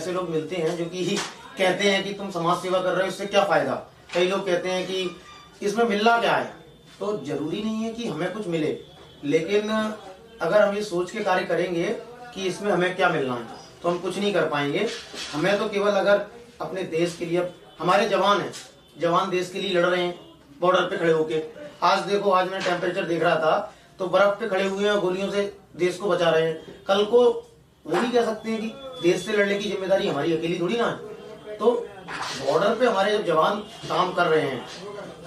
ऐसे लोग मिलते हैं जो कि कहते हैं कि तुम समाज सेवा कर रहे हो, इससे क्या फायदा। कई लोग कहते हैं कि इसमें मिलना क्या है। तो जरूरी नहीं है कि हमें कुछ मिले, लेकिन अगर हम ये सोच के कार्य करेंगे कि इसमें हमें क्या मिलना है, तो हम कुछ नहीं कर पाएंगे। हमें तो केवल अगर अपने देश के लिए, हमारे जवान हैं, जवान देश के लिए लड़ रहे हैं बॉर्डर पे खड़े होके। आज देखो, आज मैं टेम्परेचर देख रहा था तो बर्फ पे खड़े हुए हैं, गोलियों से देश को बचा रहे हैं। कल को वो भी कह सकते हैं कि देश से लड़ने की जिम्मेदारी हमारी अकेली थोड़ी ना है। तो बॉर्डर पे हमारे जब जवान काम कर रहे हैं,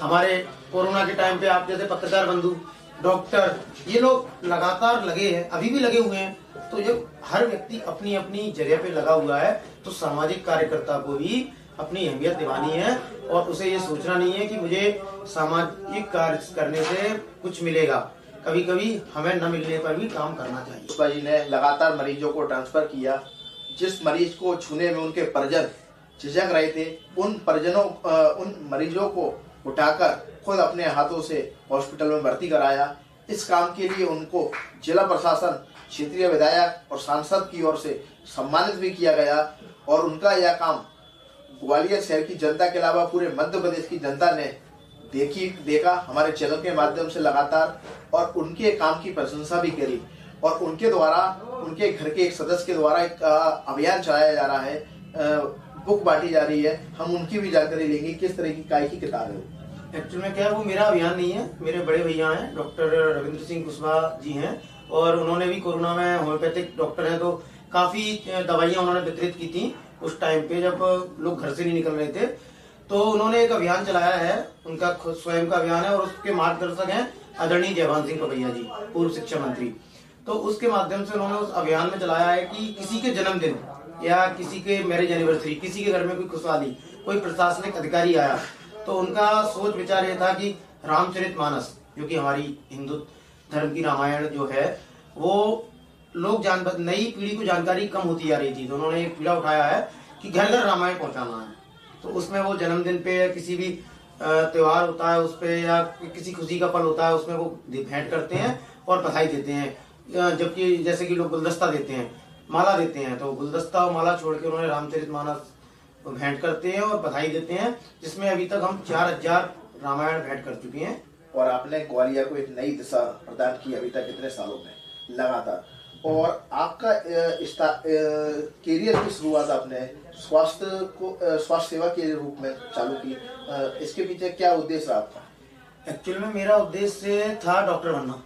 हमारे कोरोना के टाइम पे आप जैसे पत्रकार बंधु, डॉक्टर, ये लोग लगातार लगे हैं, अभी भी लगे हुए हैं। तो जब हर व्यक्ति अपनी अपनी जगह पे लगा हुआ है, तो सामाजिक कार्यकर्ता को भी अपनी अहमियत दिवानी है और उसे ये सोचना नहीं है कि मुझे सामाजिक कार्य करने से कुछ मिलेगा। कभी कभी हमें न मिलने पर भी काम करना चाहिए। पुष्पा जी ने लगातार मरीजों को ट्रांसफर किया। जिस मरीज को छूने में उनके परिजन झिझक रहे थे, उन मरीजों को उठाकर खुद अपने हाथों से हॉस्पिटल में भर्ती कराया। इस काम के लिए उनको जिला प्रशासन, क्षेत्रीय विधायक और सांसद की ओर से सम्मानित भी किया गया और उनका यह काम ग्वालियर शहर की जनता के अलावा पूरे मध्य प्रदेश की जनता ने देखा हमारे चैनल के माध्यम से लगातार, और उनके काम की प्रशंसा भी करी। और उनके द्वारा, उनके घर के एक सदस्य के द्वारा एक अभियान चलाया जा रहा है, बुक बांटी जा रही है। हम उनकी भी जानकारी लेंगे, किस तरह की काय की किताब है। एक्चुअल में क्या है, वो मेरा अभियान नहीं है, मेरे बड़े भैया हैं, डॉक्टर रविंद्र सिंह कुशवाहा जी हैं, और उन्होंने भी कोरोना में होम्योपैथिक डॉक्टर हैं, तो काफी दवाइयां उन्होंने वितरित की थी उस टाइम पे जब लोग घर से नहीं निकल रहे थे। तो उन्होंने एक अभियान चलाया है, उनका खुद स्वयं का अभियान है, और उसके मार्गदर्शक हैं आदरणीय जयभान सिंह पपैया जी, पूर्व शिक्षा मंत्री। तो उसके माध्यम से उन्होंने उस अभियान में चलाया है कि किसी के जन्मदिन या किसी के मैरिज एनिवर्सरी, किसी के घर में कोई खुशहाली, कोई प्रशासनिक अधिकारी आया, तो उनका सोच विचार ये था कि रामचरितमानस, जो कि हमारी हिंदू धर्म की रामायण जो है, वो लोग नई पीढ़ी को जानकारी कम होती जा रही थी। तो उन्होंने एक पीड़ा उठाया है कि घर घर रामायण पहुंचाना है। तो उसमें वो जन्मदिन पे या किसी भी त्योहार होता है उस पे, या किसी खुशी का पल होता है, उसमें वो भेंट करते हैं और बधाई देते हैं। जबकि जैसे कि लोग गुलदस्ता देते हैं, माला देते हैं, तो गुलदस्ता और माला छोड़ के उन्होंने रामचरितमानस भेंट करते हैं और बधाई देते हैं, जिसमें अभी तक हम 4000 रामायण भेंट कर चुके हैं। और आपने ग्वालियर को एक नई दिशा प्रदान की अभी तक इतने सालों में लगातार। और आपका कैरियर की शुरुआत आपने स्वास्थ्य सेवा के रूप में चालू की। इसके पीछे क्या उद्देश्य रहा आपका? एक्चुअल में मेरा उद्देश्य था डॉक्टर बनना।